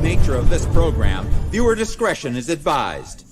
nature of this program, viewer discretion is advised.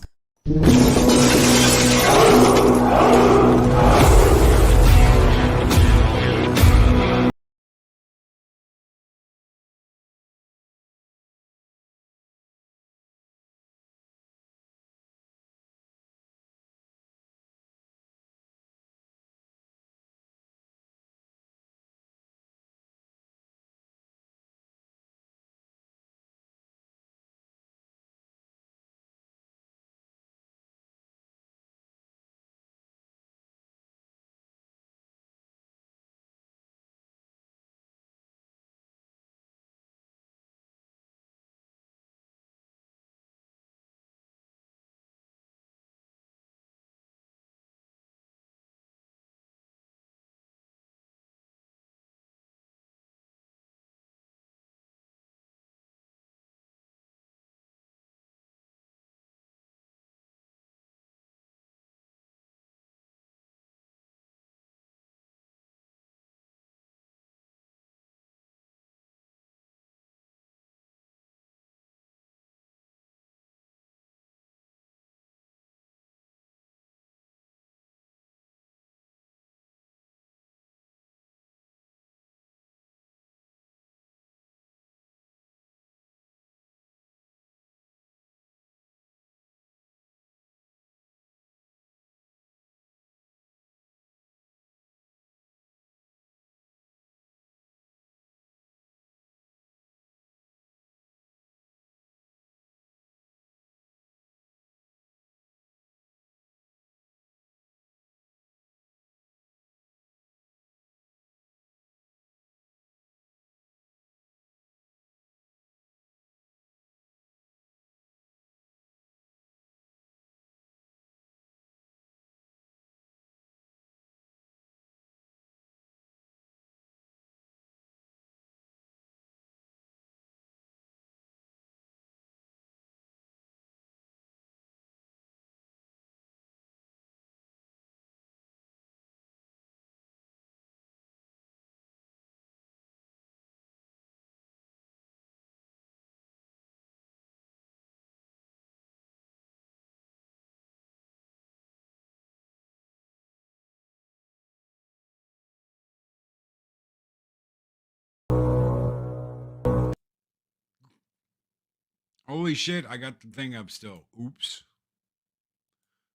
Holy shit, I got the thing up still. Oops.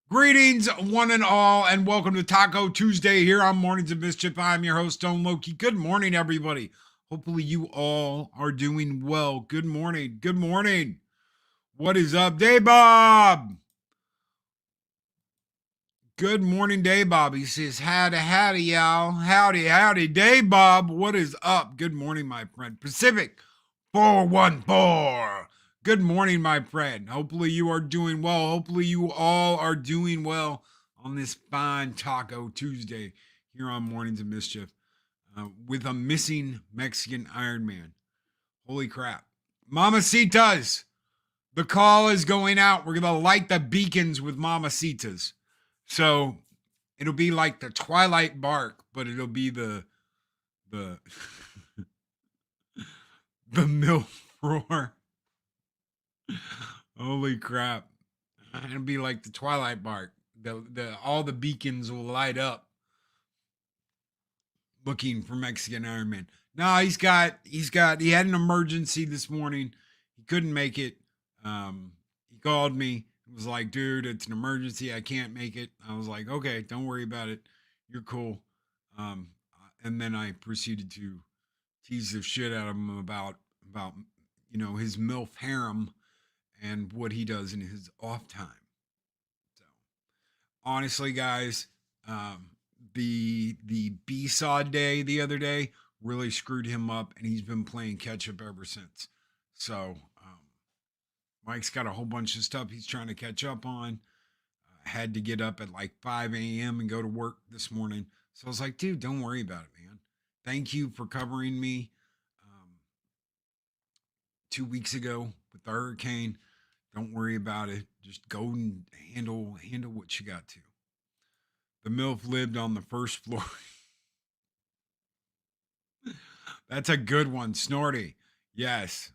Greetings, one and all, and welcome to Taco Tuesday here on Mornings of Mischief. I'm your host, Stone Loki. Good morning, everybody. Hopefully you all are doing well. Good morning. Good morning. What is up, Day Bob? Good morning, Day Bob. He says, howdy, y'all. Howdy, Day Bob. What is up? Good morning, my friend. Pacific 414. Good morning, my friend. Hopefully you are doing well. Hopefully you all are doing well on this fine Taco Tuesday here on Mornings of Mischief with a missing Mexican Iron Man. Holy crap. Mamacitas, the call is going out. We're going to light the beacons with Mamacitas. So it'll be like the Twilight bark, but it'll be the the MILF roar. Holy crap. It'll be like the Twilight bark. The all the beacons will light up looking for Mexican Iron Man. No, he had an emergency this morning. He couldn't make it. He called me. It was like, dude, it's an emergency. I can't make it. I was like, okay, don't worry about it. You're cool. And then I proceeded to tease the shit out of him about his MILF harem and what he does in his off time. So honestly, guys, the B-Sod day the other day really screwed him up, and he's been playing catch up ever since. So Mike's got a whole bunch of stuff he's trying to catch up on. Had to get up at like 5 a.m. and go to work this morning. So I was like, dude, don't worry about it, man. Thank you for covering me 2 weeks ago with the hurricane. Don't worry about it. Just go and handle what you got to. The MILF lived on the first floor. That's a good one, Snorty. Yes.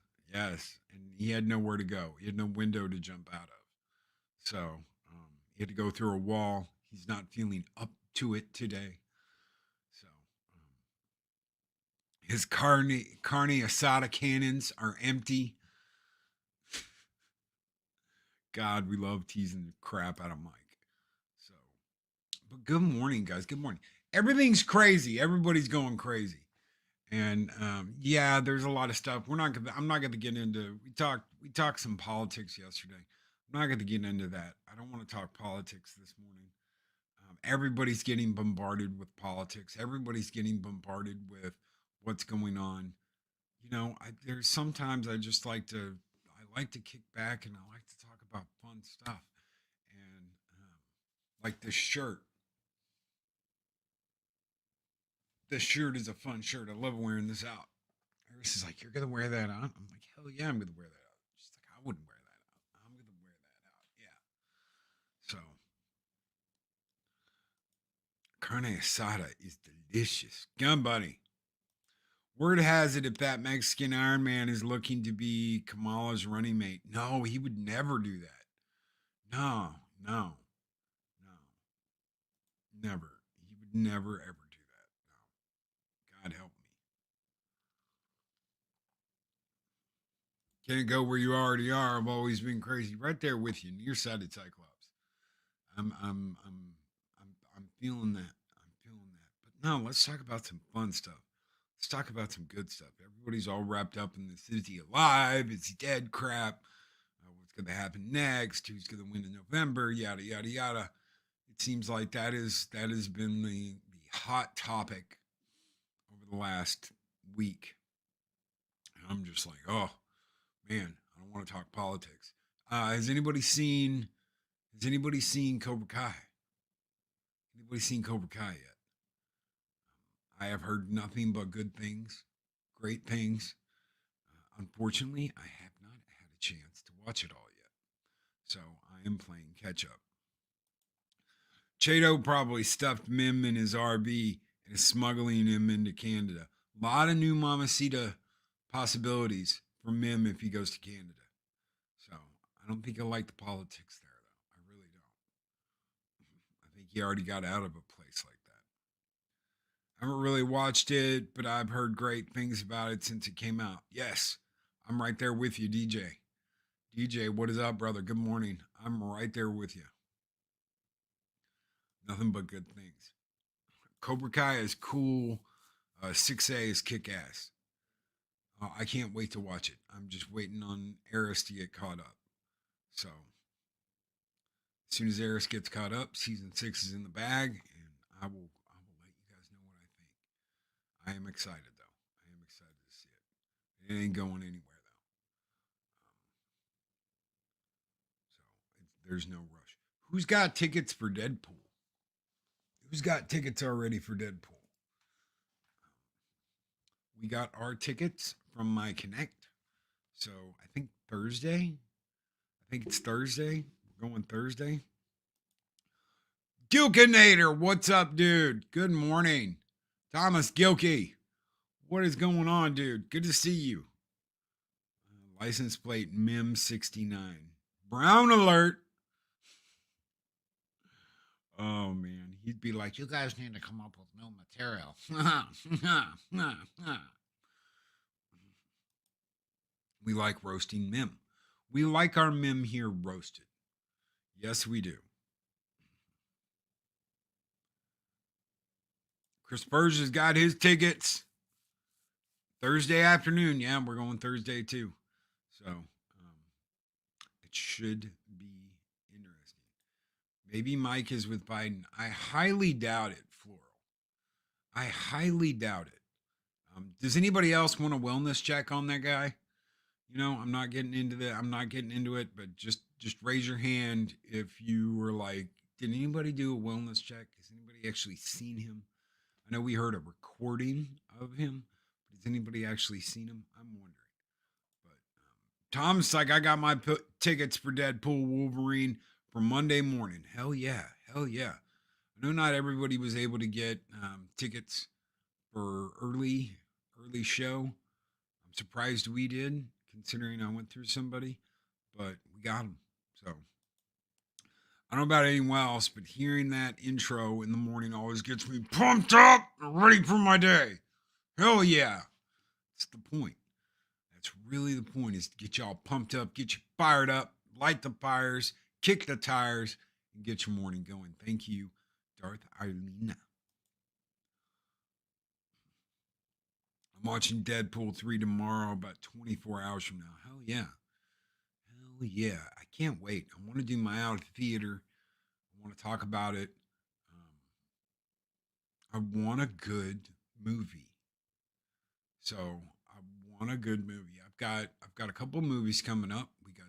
and he had nowhere to go. He had no window to jump out of. So he had to go through a wall. He's not feeling up to it today. So his carne asada cannons are empty. God, we love teasing the crap out of Mike. So, but good morning, guys. Good morning. Everything's crazy. Everybody's going crazy. And yeah, there's a lot of stuff. I'm not gonna get into we talked some politics yesterday. I'm not gonna get into that. I don't want to talk politics this morning. Everybody's getting bombarded with politics. Everybody's getting bombarded with what's going on. There's sometimes I like to kick back and I like to talk about fun stuff. And like this shirt. This shirt is a fun shirt. I love wearing this out. Iris is like, "You're gonna wear that out?" I'm like, "Hell yeah, I'm gonna wear that out." She's like, "I wouldn't wear that out." I'm gonna wear that out. Yeah. So carne asada is delicious. Gun buddy. Word has it if that Mexican Iron Man is looking to be Kamala's running mate. No, he would never do that. No, no, no, never. He would never ever do that. No. God help me. Can't go where you already are. I've always been crazy. Right there with you, nearsighted Cyclops. I'm feeling that. I'm feeling that. But no, let's talk about some fun stuff. Let's talk about some good stuff. Everybody's all wrapped up in this "is he alive? Is he dead?" crap. What's going to happen next? Who's going to win in November? Yada yada yada. It seems like that has been the hot topic over the last week. And I'm just like, oh man, I don't want to talk politics. Has anybody seen Cobra Kai? Anybody seen Cobra Kai yet? I have heard nothing but good things, great things. Unfortunately, I have not had a chance to watch it all yet. So I am playing catch up. Chato probably stuffed MiM in his RV and is smuggling him into Canada. A lot of new Mamacita possibilities for MiM if he goes to Canada. So I don't think I like the politics there, though. I really don't. I think he already got out of a place like that. I haven't really watched it, but I've heard great things about it since it came out. Yes, I'm right there with you, DJ. DJ, what is up, brother? Good morning. I'm right there with you. Nothing but good things. Cobra Kai is cool. 6A is kick ass. I can't wait to watch it. I'm just waiting on Eris to get caught up. So, as soon as Eris gets caught up, season 6 is in the bag, and I will let you guys know what I think. I am excited though. I am excited to see it. It ain't going anywhere though. So there's no rush. Who's got tickets for Deadpool? Who's got tickets already for Deadpool? We got our tickets from My Connect. So I think Thursday. I think it's Thursday. We're going Thursday. Gilkinator, what's up, dude? Good morning. Thomas Gilkey, what is going on, dude? Good to see you. License plate MIM 69. Brown alert. Oh man, he'd be like, "You guys need to come up with new material." We like roasting MIM. We like our MIM here roasted. Yes, we do. Chris Berger's got his tickets. Thursday afternoon. Yeah, we're going Thursday too. So it should be interesting. Maybe Mike is with Biden. I highly doubt it, Floral. I highly doubt it. Does anybody else want a wellness check on that guy? I'm not getting into that. I'm not getting into it, but just raise your hand if you were like, did anybody do a wellness check? Has anybody actually seen him? I know we heard a recording of him, but has anybody actually seen him? I'm wondering. But Tom's like, I got my tickets for Deadpool Wolverine for Monday morning. Hell yeah. Hell yeah. I know not everybody was able to get tickets for early show. I'm surprised we did considering I went through somebody, but we got him. So I don't know about anyone else, but hearing that intro in the morning always gets me pumped up and ready for my day. Hell yeah. That's the point. That's really the point, is to get y'all pumped up, get you fired up, light the fires, kick the tires, and get your morning going. Thank you, Darth Irlina. I'm watching Deadpool 3 tomorrow, about 24 hours from now. Hell yeah. Hell yeah. I can't wait. I want to do my out of theater. I want to talk about it. I want a good movie. So I want a good movie. I've got a couple of movies coming up. We got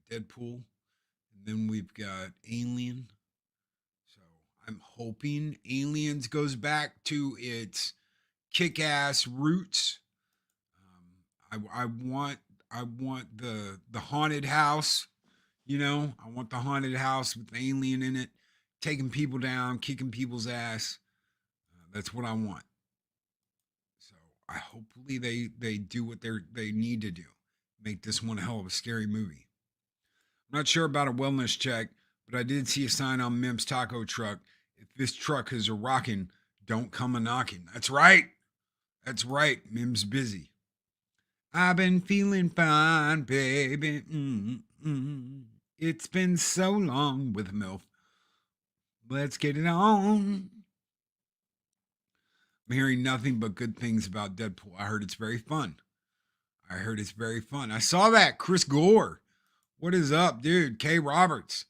Deadpool, and then we've got Alien. So I'm hoping Aliens goes back to its kick-ass roots. I want the haunted house. You know, I want the haunted house with the alien in it, taking people down, kicking people's ass. That's what I want. So I hopefully they do what they need to do. Make this one a hell of a scary movie. I'm not sure about a wellness check, but I did see a sign on MiM's taco truck. If this truck is a rockin', don't come a knocking. That's right. That's right. MiM's busy. I've been feeling fine, baby. It's been so long with MILF. Let's get it on. I'm hearing nothing but good things about Deadpool. I heard it's very fun. I saw that. Chris Gore. What is up, dude? K. Roberts.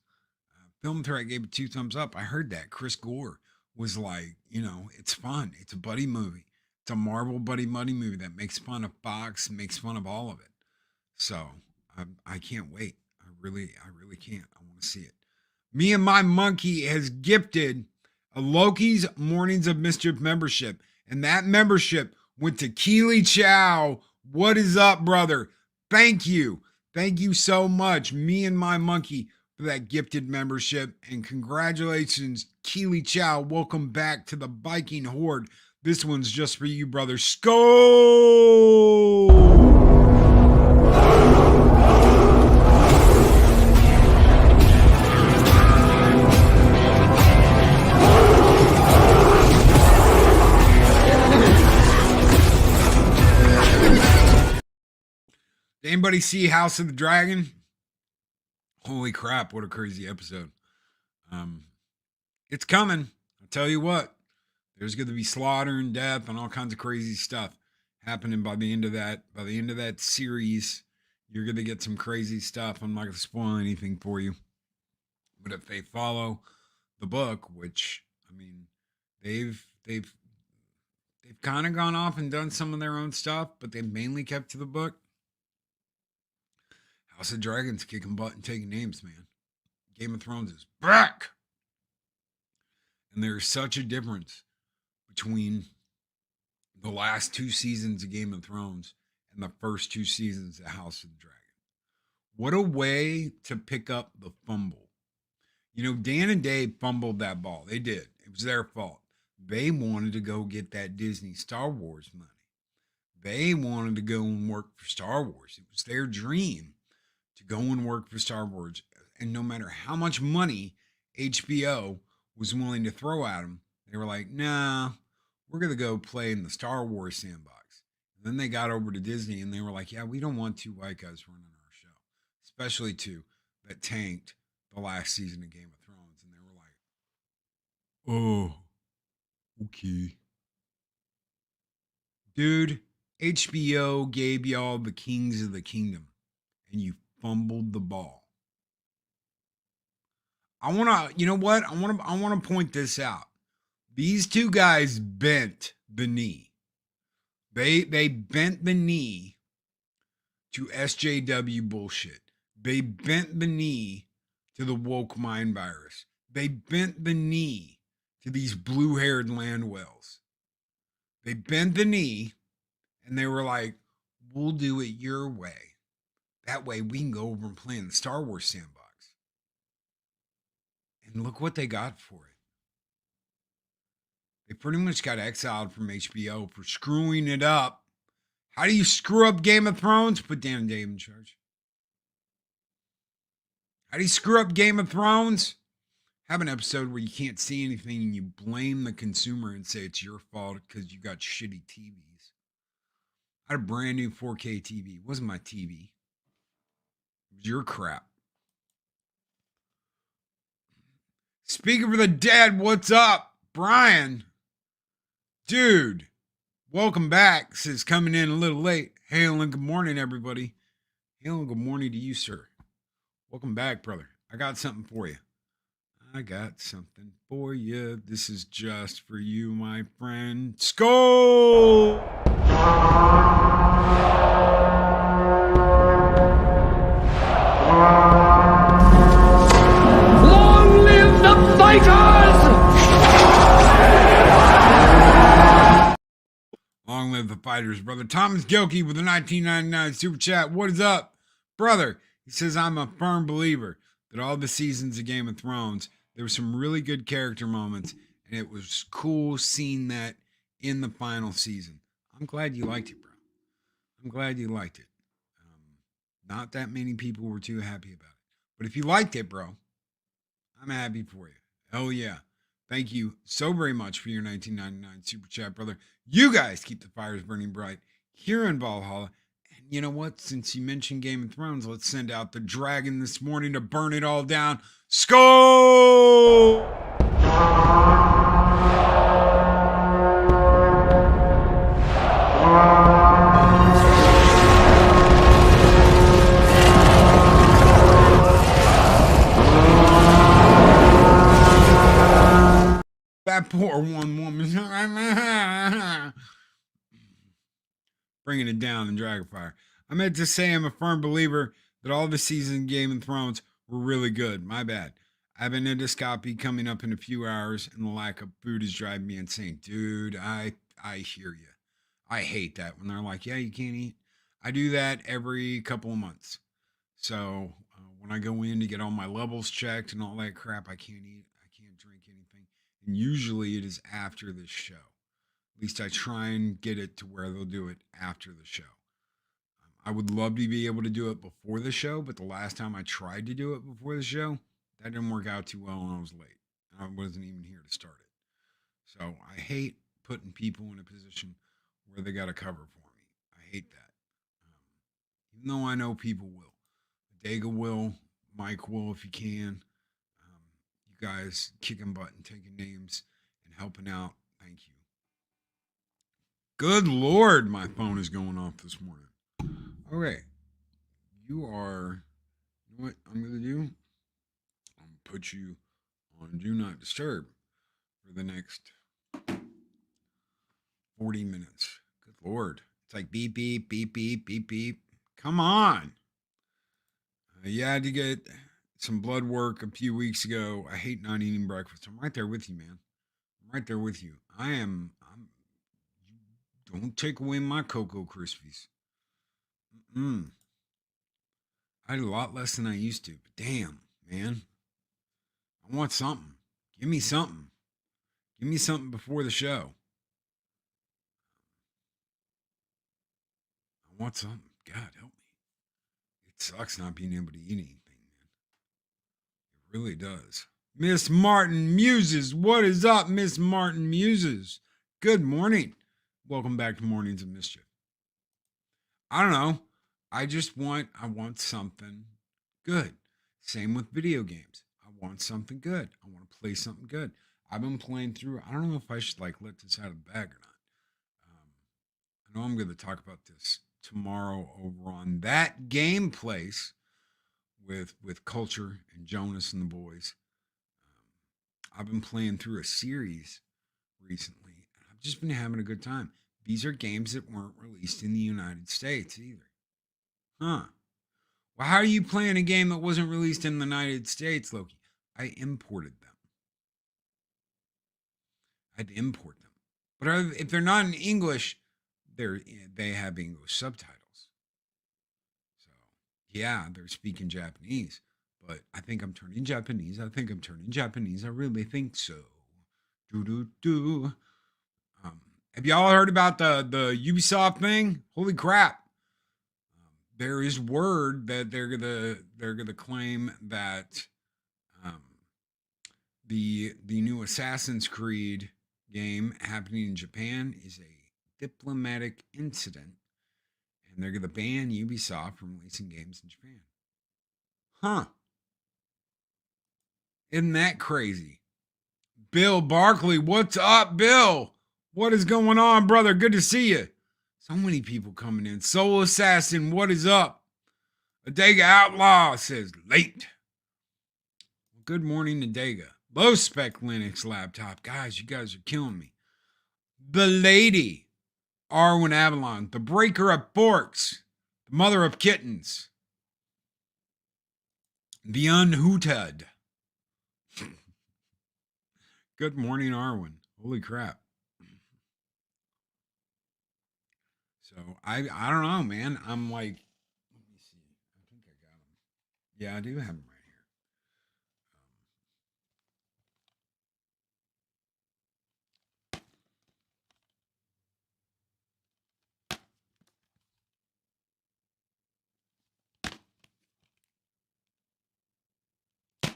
Film Threat gave it 2 thumbs up. I heard that. Chris Gore was like, it's fun. It's a buddy movie. It's a Marvel buddy movie that makes fun of Fox, makes fun of all of it. So I can't wait. I really can't. I want to see it. Me and My Monkey has gifted a Loki's Mornings of Mischief membership, and that membership went to Keely Chow. What is up, brother? Thank you. Thank you so much, Me and My Monkey, for that gifted membership. And congratulations, Keely Chow. Welcome back to the Viking Horde. This one's just for you, brother. Skål! Did anybody see House of the Dragon? Holy crap, what a crazy episode. It's coming. I'll tell you what. There's going to be slaughter and death and all kinds of crazy stuff happening by the end of that series. You're going to get some crazy stuff. I'm not going to spoil anything for you. But if they follow the book, which I mean, they've kind of gone off and done some of their own stuff, but they've mainly kept to the book. House of Dragons kicking butt and taking names, man. Game of Thrones is back. And there's such a difference between the last 2 seasons of Game of Thrones and the first 2 seasons of House of the Dragon. What a way to pick up the fumble. Dan and Dave fumbled that ball. They did. It was their fault. They wanted to go get that Disney Star Wars money. They wanted to go and work for Star Wars. It was their dream to go and work for Star Wars. And no matter how much money HBO was willing to throw at them, they were like, nah, we're going to go play in the Star Wars sandbox. And then they got over to Disney and they were like, yeah, we don't want 2 white guys running our show, especially 2 that tanked the last season of Game of Thrones. And they were like, oh, okay. Dude, HBO gave y'all the Kings of the Kingdom and you fumbled the ball. I want to point this out. These 2 guys bent the knee. They bent the knee to SJW bullshit. They bent the knee to the woke mind virus. They bent the knee to these blue-haired land whales. They bent the knee and they were like, we'll do it your way. That way we can go over and play in the Star Wars sandbox. And look what they got for it. They pretty much got exiled from HBO for screwing it up How do you screw up Game of Thrones? Put Dan and Dave in charge. How do you screw up Game of Thrones? Have an episode where you can't see anything and you blame the consumer and say it's your fault because you got shitty TVs. I had a brand new 4K TV. It wasn't my TV. It was your crap. Speaking for the dead, what's up? Brian. Dude. Welcome back. Says coming in a little late. Hail and good morning, everybody. Hail and good morning to you, sir. Welcome back, brother. I got something for you. This is just for you, my friend. Skull! Long live the fighters! Long live the fighters, brother. Thomas Gilkey with a 1999 super chat. What is up, brother? He says, I'm a firm believer that all the seasons of Game of Thrones, there were some really good character moments, and it was cool seeing that in the final season. I'm glad you liked it, bro. I'm glad you liked it. Not that many people were too happy about it. But if you liked it, bro, I'm happy for you. Hell yeah. Thank you so very much for your 1999 super chat, brother. You guys keep the fires burning bright here in Valhalla. And you know what? Since you mentioned Game of Thrones, let's send out the dragon this morning to burn it all down. Skull! That poor one woman. Bringing it down in Dragonfire. I meant to say I'm a firm believer that all the seasons of Game of Thrones were really good. My bad. I have an endoscopy coming up in a few hours, and the lack of food is driving me insane. Dude, I hear you. I hate that when they're like, yeah, you can't eat. I do that every couple of months. So when I go in to get all my levels checked and all that crap, I can't eat. I can't drink anything. And usually it is after this show. At least I try and get it to where they'll do it after the show. I would love to be able to do it before the show, but the last time I tried to do it before the show, that didn't work out too well and I was late. I wasn't even here to start it. So I hate putting people in a position where they got to cover for me. I hate that. Even though I know people will. Dega will, Mike will if you can. You guys kicking butt and taking names and helping out. Thank you. Good Lord, my phone is going off this morning. Okay. You know what I'm going to do? I'm going to put you on Do Not Disturb for the next 40 minutes. Good Lord. It's like beep, beep, beep, beep, beep, beep. Come on. You had to get some blood work a few weeks ago. I hate not eating breakfast. I'm right there with you, man. I'm right there with you. Don't take away my Cocoa Krispies. I had a lot less than I used to, but damn, man. I want something. Give me something. Give me something before the show. I want something. God help me. It sucks not being able to eat anything, man. It really does. Miss Martin Muses. What is up, Miss Martin Muses? Good morning. Welcome back to Mornings of Mischief. I don't know. I want something good. Same with video games. I want something good. I want to play something good. I've been playing through. I don't know if I should let this out of the bag or not. I know I'm going to talk about this tomorrow over on That Game Place with Culture and Jonas and the boys. I've been playing through a series recently, and I've just been having a good time. These are games that weren't released in the United States either. Huh. Well, how are you playing a game that wasn't released in the United States, Loki? I imported them. I had to import them. But if they're not in English, they have English subtitles. So, yeah, they're speaking Japanese. But I think I'm turning Japanese. I really think so. Have y'all heard about the Ubisoft thing? Holy crap. There is word that they're gonna claim that the new Assassin's Creed game happening in Japan is a diplomatic incident, and they're gonna ban Ubisoft from releasing games in Japan. Huh. Isn't that crazy? Bill Barkley, what's up, Bill? What is going on, brother? Good to see you. So many people coming in. Soul Assassin, what is up? Adega Outlaw says late. Good morning, Adega. Low spec Linux laptop. Guys, you guys are killing me. The lady, Arwen Avalon, the breaker of forks, the mother of kittens, the unhooted. Good morning, Arwen. Holy crap. So I don't know, man. I'm like, let me see. I think I got them. Yeah, I do have them right here.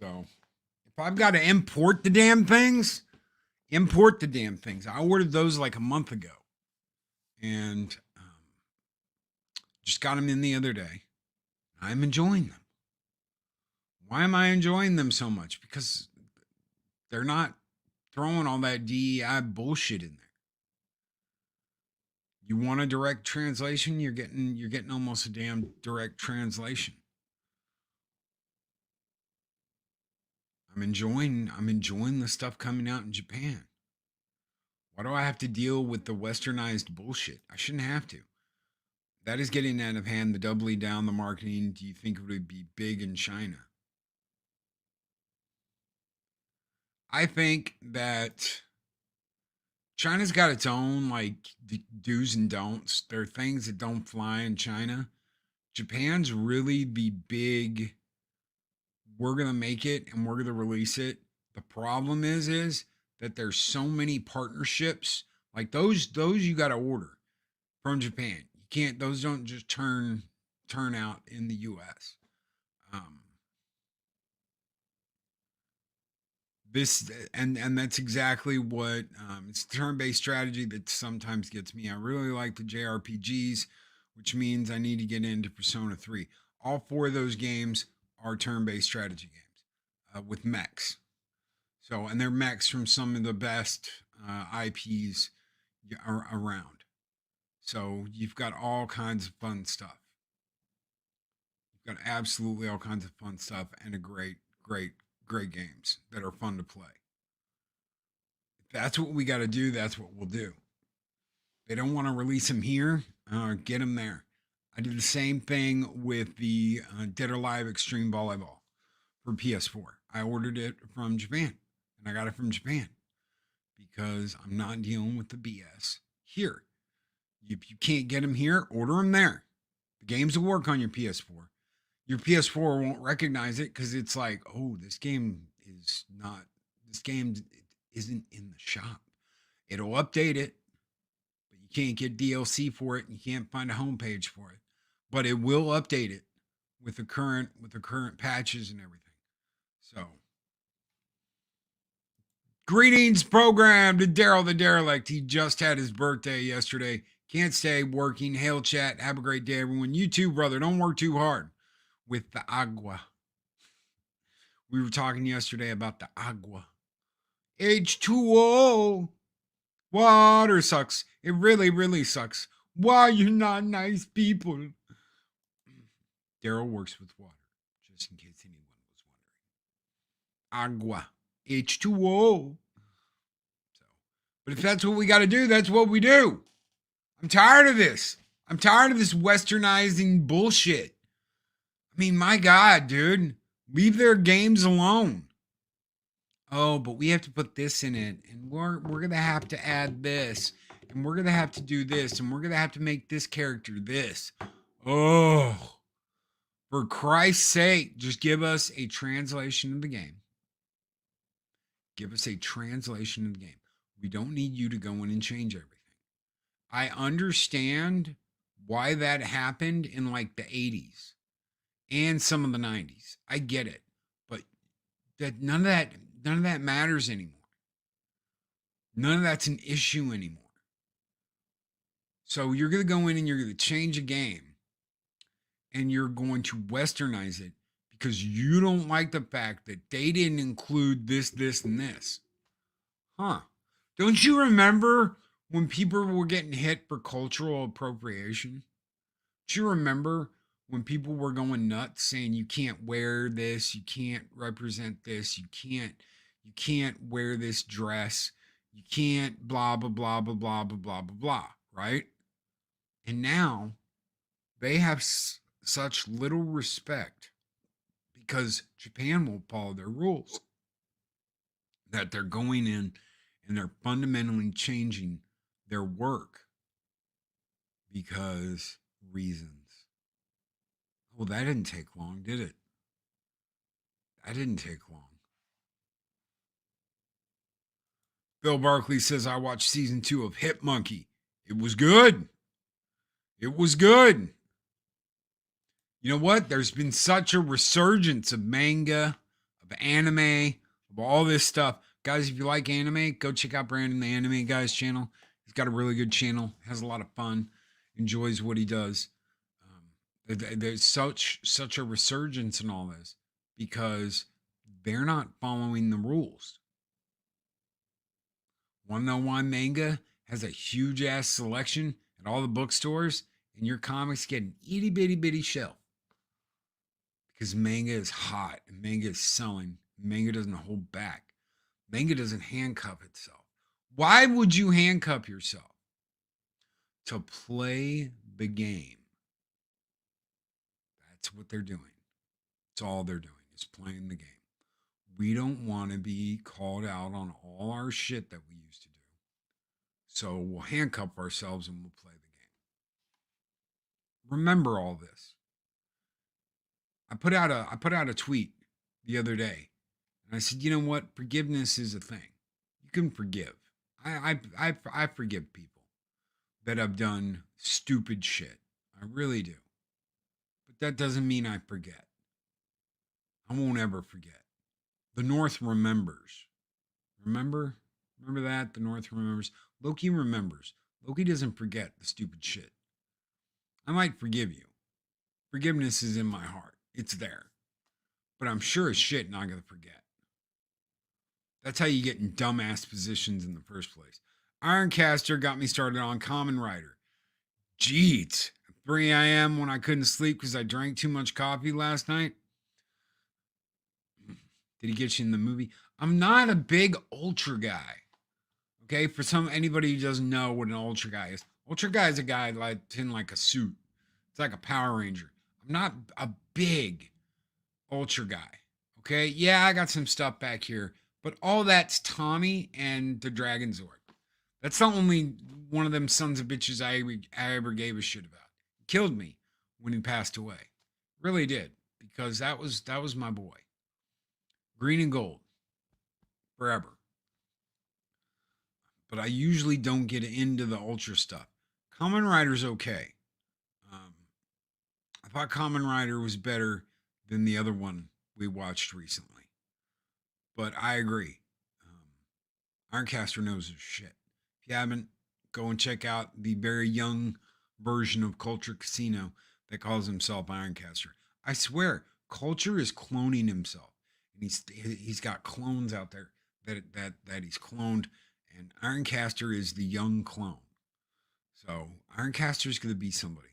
So if I've got to import the damn things, import the damn things. I ordered those like a month ago, and just got them in the other day. I'm enjoying them. Why am I enjoying them so much? Because they're not throwing all that DEI bullshit in there. You want a direct translation? You're getting almost a damn direct translation. I'm enjoying the stuff coming out in Japan. Why do I have to deal with the westernized bullshit? I shouldn't have to. That is getting out of hand. The doubling down, the marketing. Do you think it would be big in China? I think that China's got its own like do's and don'ts. There are things that don't fly in China. Japan's really the big, we're going to make it and we're going to release it. The problem is that there's so many partnerships. Like those you got to order from Japan. You can't, those don't just turn out in the US. This and that's exactly what it's turn-based strategy that sometimes gets me. I really like the JRPGs, which means I need to get into Persona 3. All 4 of those games are turn-based strategy games with mechs. So, and they're mechs from some of the best IPs around. So you've got all kinds of fun stuff. You've got absolutely all kinds of fun stuff and a great games that are fun to play. If that's what we got to do, that's what we'll do. They don't want to release them here, get them there. I did the same thing with the Dead or Alive Extreme Volleyball for PS4. I ordered it from Japan, and I got it from Japan because I'm not dealing with the BS here. If you can't get them here, order them there. The games will work on your PS4. Your PS4 won't recognize it because it's like, oh, this game isn't in the shop. It'll update it, but you can't get DLC for it and you can't find a homepage for it. But it will update it with the current patches and everything. So greetings program to Daryl the Derelict. He just had his birthday yesterday. Can't stay working. Hail chat. Have a great day, everyone. You too, brother. Don't work too hard with the agua. We were talking yesterday about the agua. H2O. Water sucks. It really, really sucks. Why you not nice people? Daryl works with water, just in case anyone was wondering. Agua. H2O. So, but if that's what we got to do, that's what we do. I'm tired of this. I'm tired of this westernizing bullshit. I mean, my God, dude. Leave their games alone. Oh, but we have to put this in it, and we're gonna have to add this, and we're gonna have to do this, and we're gonna have to make this character this. Oh, for Christ's sake, just give us a translation of the game. Give us a translation of the game. We don't need you to go in and change everything. I understand why that happened in like the 80s and some of the 90s. I get it. But none of that matters anymore. None of that's an issue anymore. So you're going to go in and you're going to change a game and you're going to westernize it because you don't like the fact that they didn't include this, this, and this. Huh. Don't you remember when people were getting hit for cultural appropriation? Do you remember when people were going nuts saying you can't wear this, you can't represent this, you can't wear this dress, you can't blah blah blah blah blah blah blah blah blah, right? And now they have such little respect because Japan won't follow their rules that they're going in and they're fundamentally changing their work because reasons. Well, that didn't take long, did it? That didn't take long. Bill Barkley says, I watched season 2 of Hit Monkey. It was good. It was good. You know what? There's been such a resurgence of manga, of anime, of all this stuff. Guys, if you like anime, go check out Brandon, the Anime Guys channel. He's got a really good channel, has a lot of fun, enjoys what he does. There's such a resurgence in all this because they're not following the rules. 101 Manga has a huge ass selection at all the bookstores, and your comics get an itty bitty shelf because manga is hot and manga is selling. Manga doesn't hold back. Manga doesn't handcuff itself. Why would you handcuff yourself? To play the game. That's what they're doing. That's all they're doing is playing the game. We don't want to be called out on all our shit that we used to do. So we'll handcuff ourselves and we'll play the game. Remember all this. I put out a tweet the other day, and I said, you know what? Forgiveness is a thing. You can forgive. I forgive people that have done stupid shit. I really do. But that doesn't mean I forget. I won't ever forget. The North remembers. Remember that? The North remembers. Loki remembers. Loki doesn't forget the stupid shit. I might forgive you. Forgiveness is in my heart. It's there. But I'm sure as shit not going to forget. That's how you get in dumbass positions in the first place. Ironcaster got me started on Kamen Rider. Jeez. 3 a.m. when I couldn't sleep because I drank too much coffee last night. Did he get you in the movie? I'm not a big ultra guy. Okay, for anybody who doesn't know what an ultra guy is. Ultra guy is a guy like in like a suit. It's like a Power Ranger. I'm not a big ultra guy. Okay, yeah, I got some stuff back here, but all that's Tommy and the Dragon Zord. That's the only one of them sons of bitches I ever gave a shit about. He killed me when he passed away. Really did, because that was my boy. Green and gold. Forever. But I usually don't get into the ultra stuff. Kamen Rider's okay. I thought Kamen Rider was better than the other one we watched recently. But I agree. Ironcaster knows his shit. If you haven't, go and check out the very young version of Culture Casino that calls himself Ironcaster. I swear, Culture is cloning himself. And he's got clones out there that he's cloned. And Ironcaster is the young clone. So Ironcaster is going to be somebody.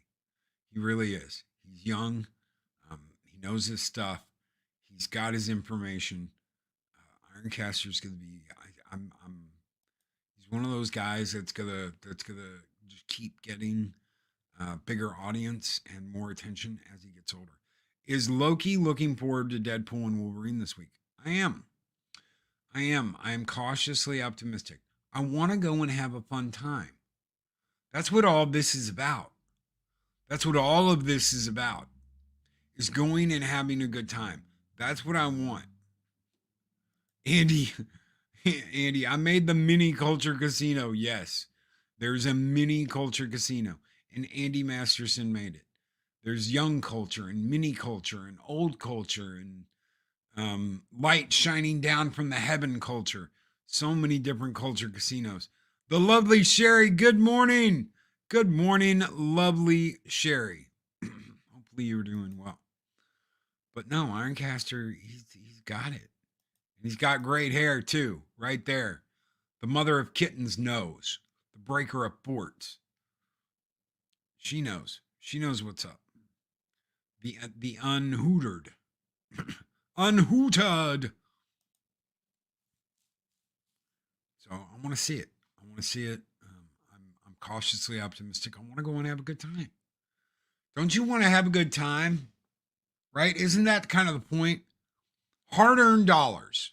He really is. He's young. He knows his stuff. He's got his information. Ironcaster is going to be. He's one of those guys that's gonna just keep getting bigger audience and more attention as he gets older. Is Loki looking forward to Deadpool and Wolverine this week? I am. I am cautiously optimistic. I want to go and have a fun time. That's what all this is about. That's what all of this is about. Is going and having a good time. That's what I want. Andy Andy, I made the mini culture casino. Yes, there's a mini culture casino, and Andy Masterson made it. There's young culture and mini culture and old culture and light shining down from the heaven culture. So many different culture casinos. The lovely Sherry, good morning. Good morning, lovely Sherry. Hopefully you're doing well. But no, Ironcaster, he's got it. And he's got great hair too, right there. The mother of kittens knows. The breaker of forts. She knows. She knows what's up. The unhootered. Unhooted. So I want to see it. I want to see it. I'm cautiously optimistic. I want to go and have a good time. Don't you want to have a good time? Right? Isn't that kind of the point? Hard-earned dollars.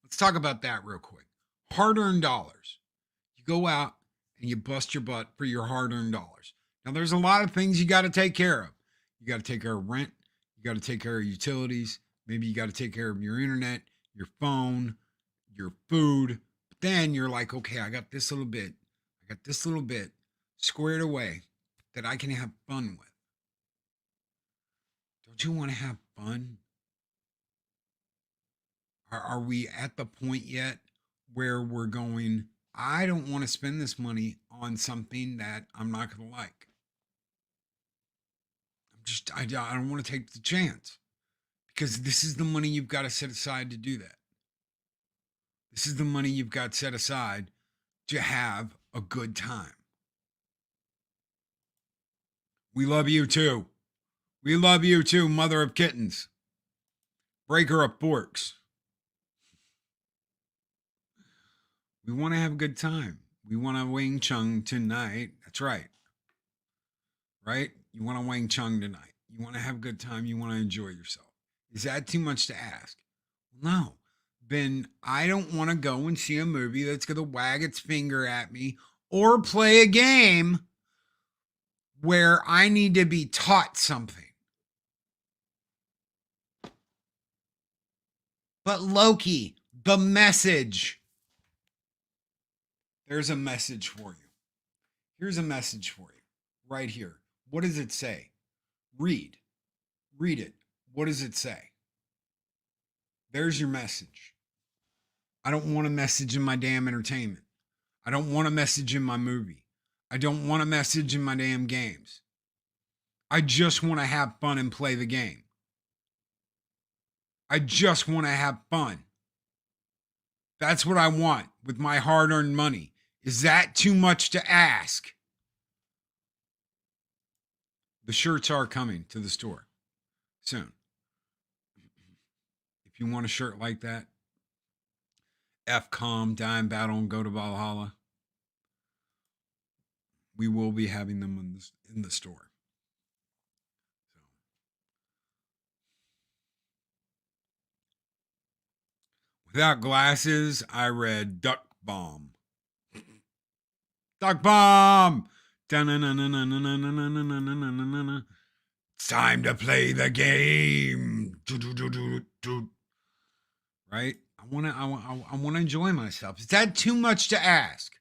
Let's talk about that real quick. Hard-earned dollars. You go out and you bust your butt for your hard-earned dollars. Now, there's a lot of things you got to take care of. You got to take care of rent. You got to take care of utilities. Maybe you got to take care of your internet, your phone, your food. But then you're like, okay, I got this little bit squared away that I can have fun with. Don't you want to have fun? Are we at the point yet where we're going, I don't want to spend this money on something that I'm not going to like? I don't want to take the chance, because this is the money you've got to set aside to do that. This is the money you've got set aside to have a good time. We love you too. We love you too, mother of kittens. Breaker of forks. We want to have a good time. We want to Wing Chun tonight. That's right. Right? You want to Wing Chun tonight. You want to have a good time. You want to enjoy yourself. Is that too much to ask? No. Then I don't want to go and see a movie that's going to wag its finger at me or play a game where I need to be taught something. But Loki, the message. There's a message for you. Here's a message for you right here. What does it say? Read it. What does it say? There's your message. I don't want a message in my damn entertainment. I don't want a message in my movie. I don't want a message in my damn games. I just want to have fun and play the game. I just want to have fun. That's what I want with my hard-earned money. Is that too much to ask? The shirts are coming to the store soon. If you want a shirt like that, FCOM, Die in Battle, and Go to Valhalla, we will be having them in the store. So. Without glasses, I read Duck Bomb. Duck Bomb! It's time to play the game. Right? I want to enjoy myself. Is that too much to ask?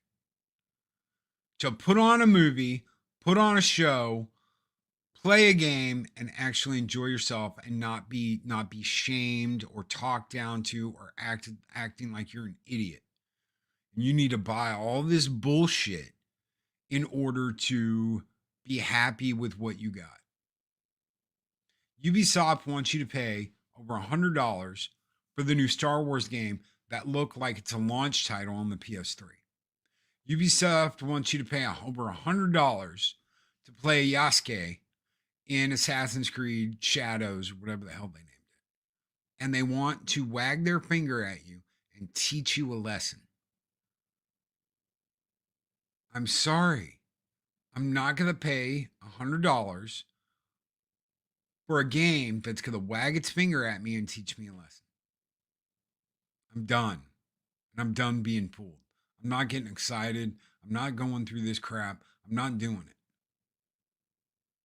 To put on a movie, put on a show, play a game, and actually enjoy yourself, and not be shamed or talked down to or acting like you're an idiot. You need to buy all this bullshit in order to be happy with what you got. Ubisoft wants you to pay over $100 for the new Star Wars game that looked like it's a launch title on the PS3. Ubisoft wants you to pay over $100 to play Yasuke in Assassin's Creed Shadows, or whatever the hell they named it. And they want to wag their finger at you and teach you a lesson. I'm sorry. I'm not going to pay $100 for a game that's going to wag its finger at me and teach me a lesson. I'm done. And I'm done being fooled. I'm not getting excited. I'm not going through this crap. I'm not doing it.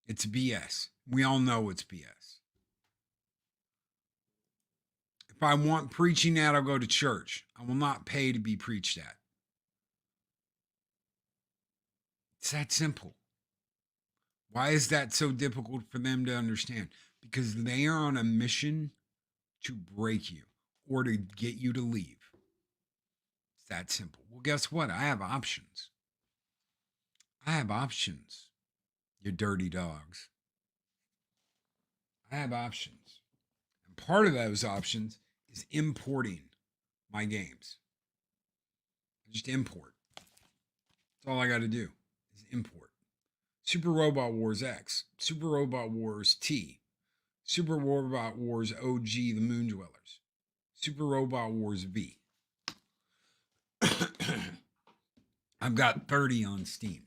It's BS. We all know it's BS. If I want preaching at, I'll go to church. I will not pay to be preached at. It's that simple. Why is that so difficult for them to understand? Because they are on a mission to break you or to get you to leave. It's that simple. Well, guess what? I have options. I have options, you dirty dogs. I have options. And part of those options is importing my games. I just import. That's all I got to do is import. Super Robot Wars X, Super Robot Wars T, Super Robot Wars OG The Moon Dwellers, Super Robot Wars V. I've got 30 on Steam.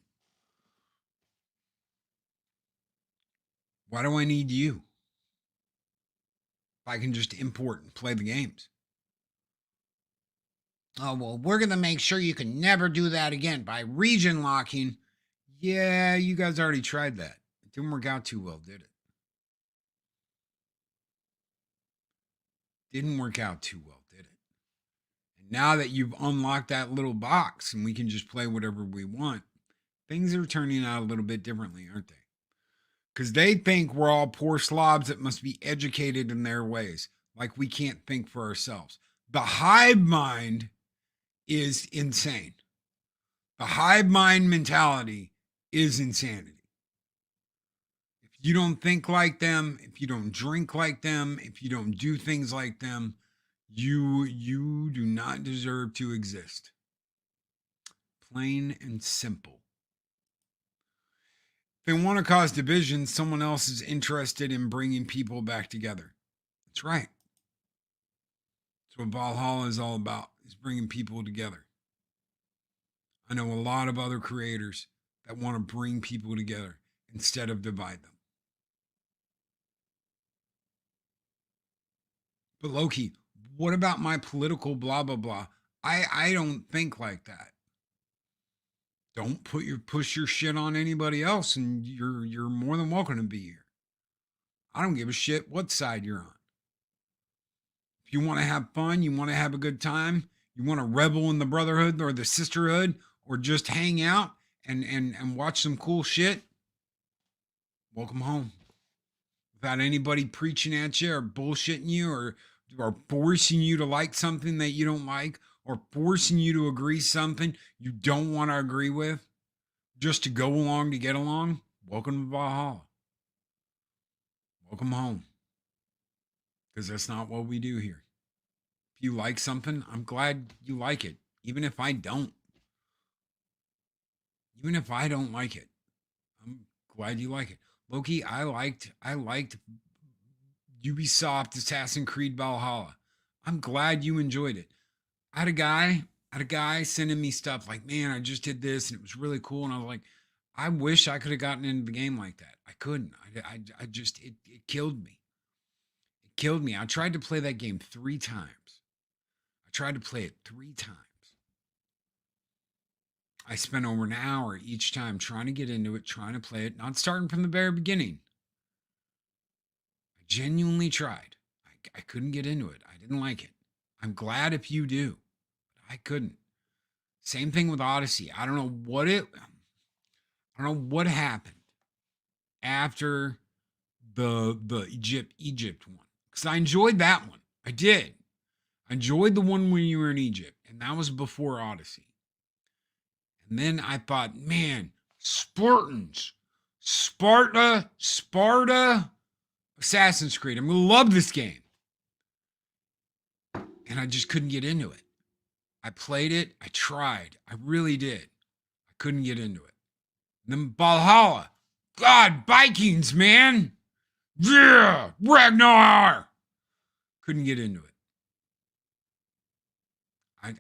Why do I need you? If I can just import and play the games. Oh, well, we're going to make sure you can never do that again by region locking. Yeah, you guys already tried that. It didn't work out too well, did it? Didn't work out too well, did it? And now that you've unlocked that little box and we can just play whatever we want, things are turning out a little bit differently, aren't they? Because they think we're all poor slobs that must be educated in their ways, like we can't think for ourselves. The hive mind is insane. The hive mind mentality is insanity. If you don't think like them, if you don't drink like them, if you don't do things like them, you do not deserve to exist. Plain and simple. If they want to cause division, someone else is interested in bringing people back together. That's right. That's what Valhalla is all about, is bringing people together. I know a lot of other creators that want to bring people together instead of divide them. But Loki, what about my political blah, blah, blah? I don't think like that. Don't push your shit on anybody else, and you're more than welcome to be here. I don't give a shit what side you're on. If you want to have fun, you want to have a good time, you want to revel in the brotherhood or the sisterhood, or just hang out and watch some cool shit, welcome home. Without anybody preaching at you or bullshitting you or forcing you to like something that you don't like, or forcing you to agree something you don't want to agree with, just to go along to get along, welcome to Valhalla. Welcome home. Because that's not what we do here. If you like something, I'm glad you like it, even if I don't. Even if I don't like it, I'm glad you like it. Loki, I liked Ubisoft Assassin's Creed Valhalla. I'm glad you enjoyed it. I had a guy sending me stuff like, man, I just did this and it was really cool. And I was like, I wish I could have gotten into the game like that. I couldn't. I just, it killed me. It killed me. I tried to play that game 3 times. I tried to play it 3 times. I spent over an hour each time trying to get into it, trying to play it, not starting from the very beginning. I genuinely tried. I couldn't get into it. I didn't like it. I'm glad if you do, but I couldn't. Same thing with Odyssey. I don't know what happened after the Egypt one, because I enjoyed that one. I did. I enjoyed the one when you were in Egypt, and that was before Odyssey. And then I thought, man, Sparta, Assassin's Creed. I'm going to love this game. And I just couldn't get into it. I played it. I tried. I really did. I couldn't get into it. And then Valhalla. God, Vikings, man. Yeah, Ragnar. Couldn't get into it.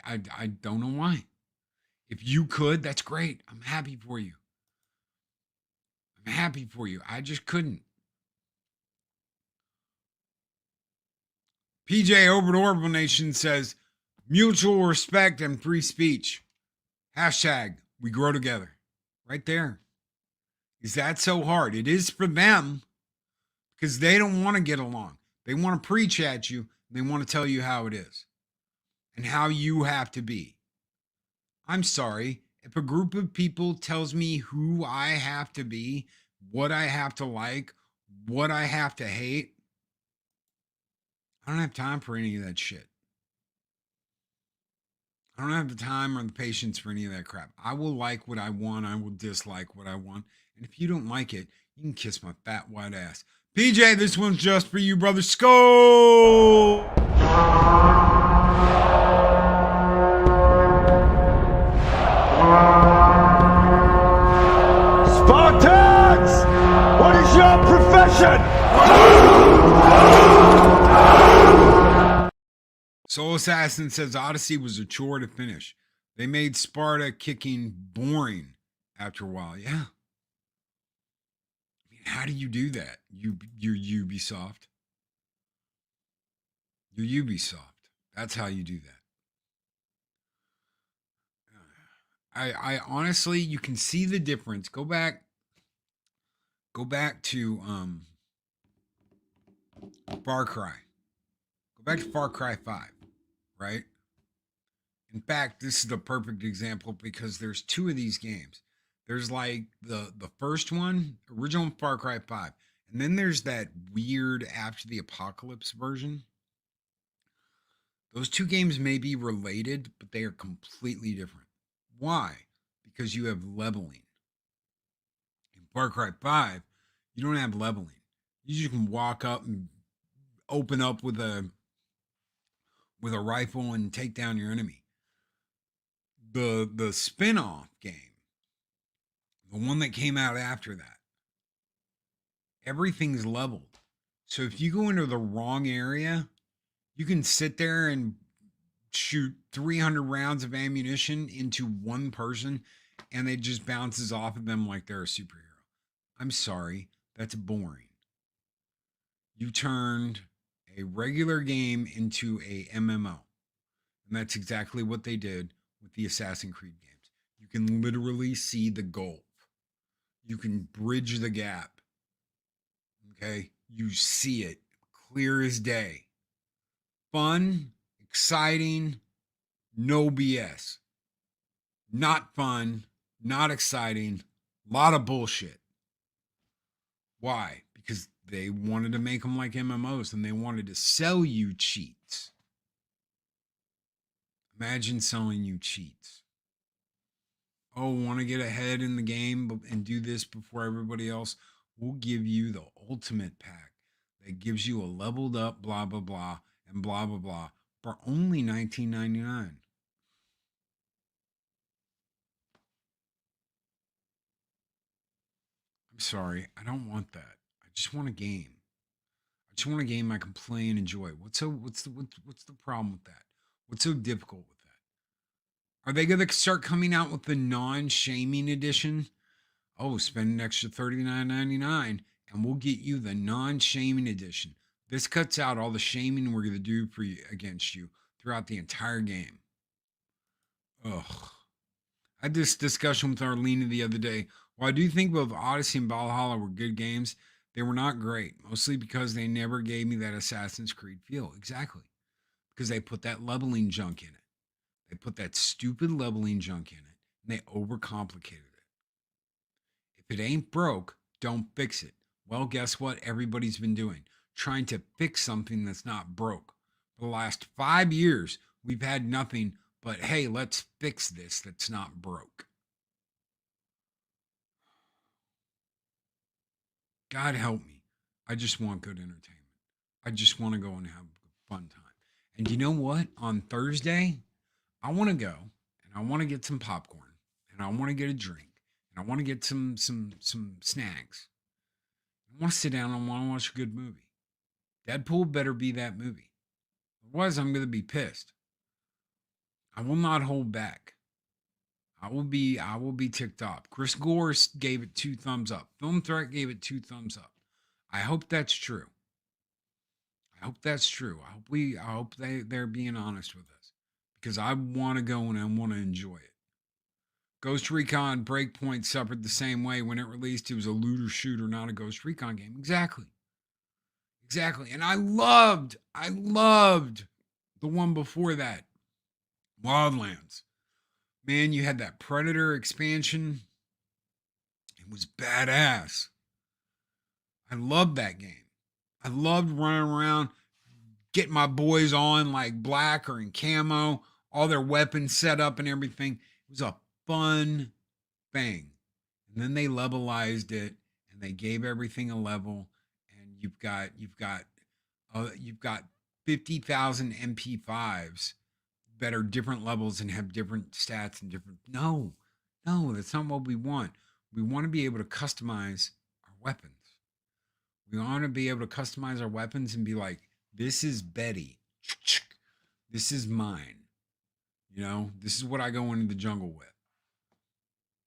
I don't know why. If you could, that's great. I'm happy for you. I'm happy for you. I just couldn't. PJ over to Orbital Nation says, mutual respect and free speech. Hashtag, we grow together. Right there. Is that so hard? It is for them because they don't want to get along. They want to preach at you. They want to tell you how it is and how you have to be. I'm sorry. If a group of people tells me who I have to be, what I have to like, what I have to hate, I don't have time for any of that shit. I don't have the time or the patience for any of that crap. I will like what I want. I will dislike what I want. And if you don't like it, you can kiss my fat white ass. PJ, this one's just for you, brother. Skull! Spartans! What is your profession? Soul Assassin says Odyssey was a chore to finish. They made Sparta kicking boring after a while. Yeah. I mean, how do you do that? You're Ubisoft. You're Ubisoft. That's how you do that. I honestly, you can see the difference. Go back to Far Cry. Go back to Far Cry 5, right? In fact, this is the perfect example because there's two of these games. There's like the first one, original Far Cry 5, and then there's that weird After the Apocalypse version. Those two games may be related, but they are completely different. Why? Because you have leveling. In Far Cry 5, you don't have leveling. You just can walk up and open up with a rifle and take down your enemy. The spin-off game, the one that came out after that, everything's leveled. So if you go into the wrong area, you can sit there and shoot 300 rounds of ammunition into one person and it just bounces off of them like they're a superhero. I'm sorry, that's boring. You turned a regular game into a MMO. And that's exactly what they did with the Assassin's Creed games. You can literally see the gulf. You can bridge the gap. Okay? You see it clear as day. Fun, exciting, no BS. Not fun, not exciting, a lot of bullshit. Why? Because they wanted to make them like MMOs and they wanted to sell you cheats. Imagine selling you cheats. Oh, want to get ahead in the game and do this before everybody else? We'll give you the ultimate pack that gives you a leveled up blah, blah, blah, and blah, blah, blah for only $19.99. I'm sorry, I don't want that. I just want a game. I just want a game I can play and enjoy. What's the problem with that? What's so difficult with that? Are they going to start coming out with the non-shaming edition? Oh, spend an extra $39.99 and we'll get you the non-shaming edition. This cuts out all the shaming we're going to do for you against you throughout the entire game. Ugh. I had this discussion with Arlena the other day. While I do think both Odyssey and Valhalla were good games, they were not great, mostly because they never gave me that Assassin's Creed feel. Exactly. Because they put that leveling junk in it. They put that stupid leveling junk in it, and they overcomplicated it. If it ain't broke, don't fix it. Well, guess what everybody's been doing? Trying to fix something that's not broke. For the last 5 years, we've had nothing but, hey, let's fix this that's not broke. God help me. I just want good entertainment. I just want to go and have a fun time. And you know what? On Thursday, I want to go and I want to get some popcorn and I want to get a drink and I want to get some snacks. I want to sit down and I want to watch a good movie. Deadpool better be that movie. Otherwise, I'm going to be pissed. I will not hold back. I will be ticked off. Chris Gore gave it 2 thumbs up. Film Threat gave it 2 thumbs up. I hope that's true. I hope they're being honest with us because I want to go and I want to enjoy it. Ghost Recon Breakpoint suffered the same way when it released. It was a looter shooter, not a Ghost Recon game. Exactly. Exactly. And I loved the one before that, Wildlands. Man, you had that Predator expansion. It was badass. I loved that game. I loved running around, getting my boys on like black or in camo, all their weapons set up and everything. It was a fun thing. And then they levelized it and they gave everything a level. And you've got 50,000 MP5s that are different levels and have different stats and different. No, that's not what we want. We want to be able to customize our weapons. We want to be able to customize our weapons and be like, this is Betty. This is mine. You know, this is what I go into the jungle with.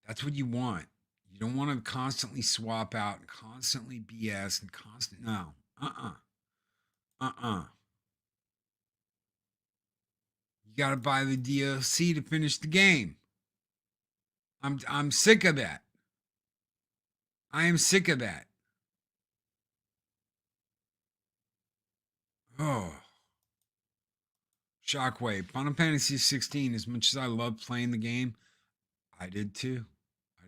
That's what you want. You don't want to constantly swap out and constantly BS and no. You got to buy the DLC to finish the game. I'm sick of that. I am sick of that. Oh. Shockwave. Final Fantasy 16, as much as I love playing the game, I did too.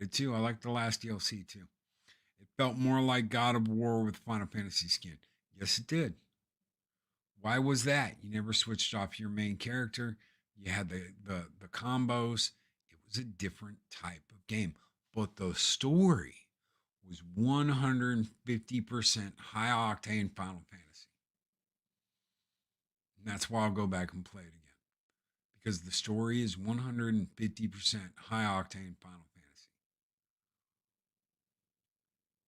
I liked the last DLC too. It felt more like God of War with Final Fantasy skin. Yes, it did. Why was that? You never switched off your main character. You had the combos. It was a different type of game. But the story was 150% high octane Final Fantasy. And that's why I'll go back and play it again. Because the story is 150% high octane Final Fantasy.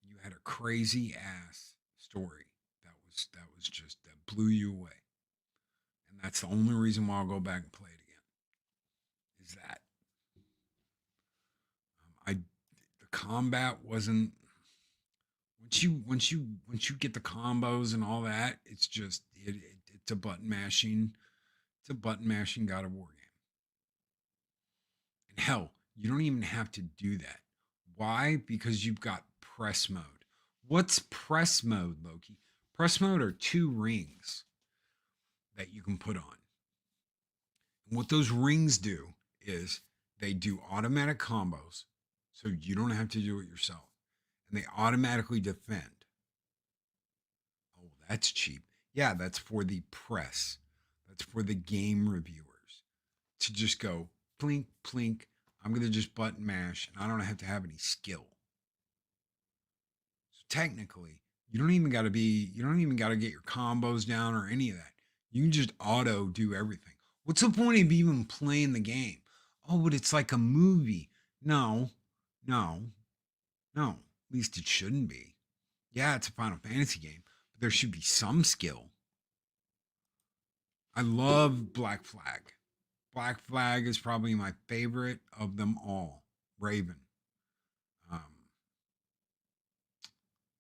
You had a crazy ass story that blew you away. And that's the only reason why I'll go back and play it again. Is that the combat wasn't once you get the combos and all that, it's just it's a button mashing God of War game. And hell, you don't even have to do that. Why? Because you've got press mode. What's press mode, Loki? Press mode are 2 rings that you can put on. And what those rings do is they do automatic combos, so you don't have to do it yourself. And they automatically defend. Oh, that's cheap. Yeah, that's for the press. That's for the game reviewers to just go plink, plink. I'm going to just button mash and I don't have to have any skill. So technically, you don't even got to get your combos down or any of that. You can just auto do everything. What's the point of even playing the game? Oh, but it's like a movie. No. At least it shouldn't be. Yeah, it's a Final Fantasy game, but there should be some skill. I love Black Flag. Black Flag is probably my favorite of them all. Raven.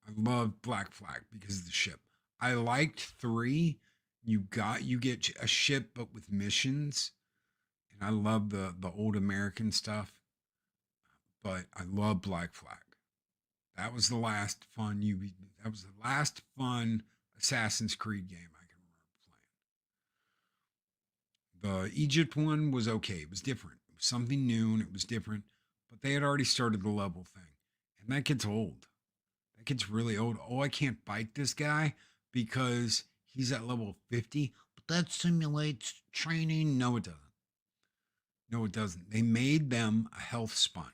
I love Black Flag because of the ship. I liked 3. You get a ship but with missions, and I love the old American stuff. But I love Black Flag. That was the last fun Assassin's Creed game I can remember playing. The Egypt one was okay. It was different. It was something new and it was different. But they had already started the level thing. And that gets old. That gets really old. Oh, I can't fight this guy because he's at level 50. But that simulates training. No, it doesn't. They made them a health sponge.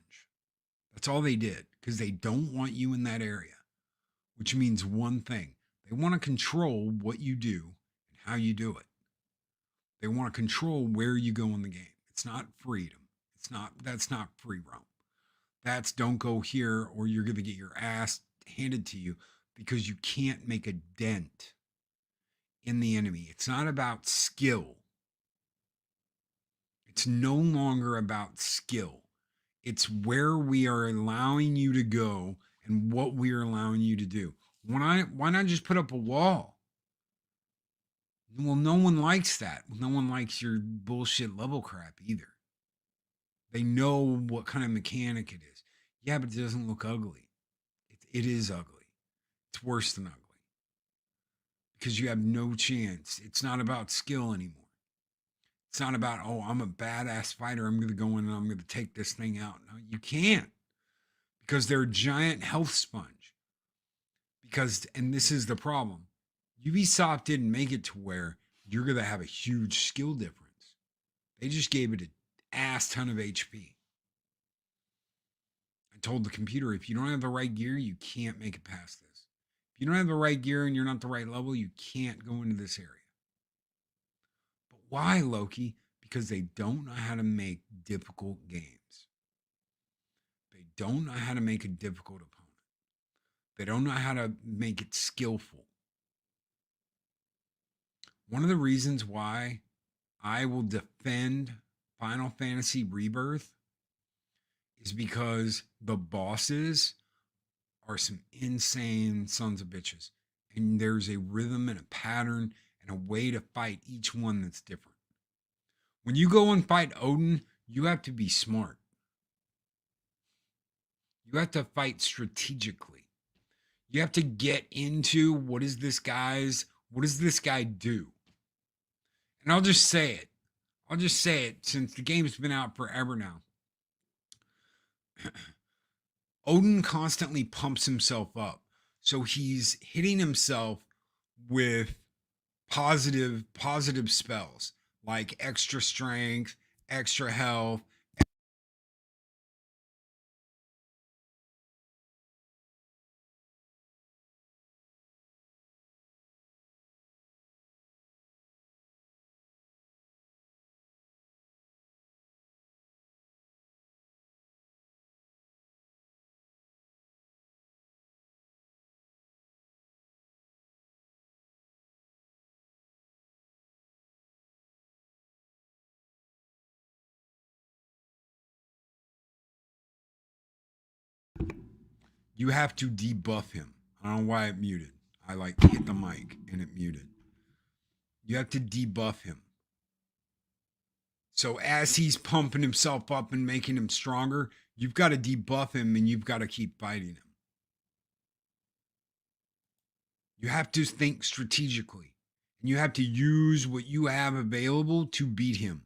That's all they did because they don't want you in that area, which means one thing. They want to control what you do and how you do it. They want to control where you go in the game. It's not freedom. That's not free roam. That's don't go here or you're going to get your ass handed to you because you can't make a dent in the enemy. It's not about skill. It's no longer about skill. It's where we are allowing you to go and what we are allowing you to do. Why not just put up a wall? Well, no one likes that. No one likes your bullshit level crap either. They know what kind of mechanic it is. Yeah, but it doesn't look ugly. It is ugly. It's worse than ugly. because you have no chance. It's not about skill anymore. It's not about, oh, I'm a badass fighter. I'm going to go in and I'm going to take this thing out. No, you can't, because they're a giant health sponge. Because, and this is the problem, Ubisoft didn't make it to where you're going to have a huge skill difference. They just gave it an ass ton of HP. I told the computer, if you don't have the right gear, you can't make it past this. If you don't have the right gear and you're not the right level, you can't go into this area. But why, Loki? Because they don't know how to make difficult games. They don't know how to make a difficult opponent. They don't know how to make it skillful. One of the reasons why I will defend Final Fantasy Rebirth is because the bosses are some insane sons of bitches. And there's a rhythm and a pattern and a way to fight each one that's different. When you go and fight Odin, you have to be smart. You have to fight strategically. You have to get into what does this guy do? And I'll just say it since the game's been out forever now. Odin constantly pumps himself up. So he's hitting himself with positive spells like extra strength, extra health. You have to debuff him. I don't know why it muted. I hit the mic and it muted. You have to debuff him. So as he's pumping himself up and making him stronger, you've got to debuff him and you've got to keep fighting him. You have to think strategically and you have to use what you have available to beat him.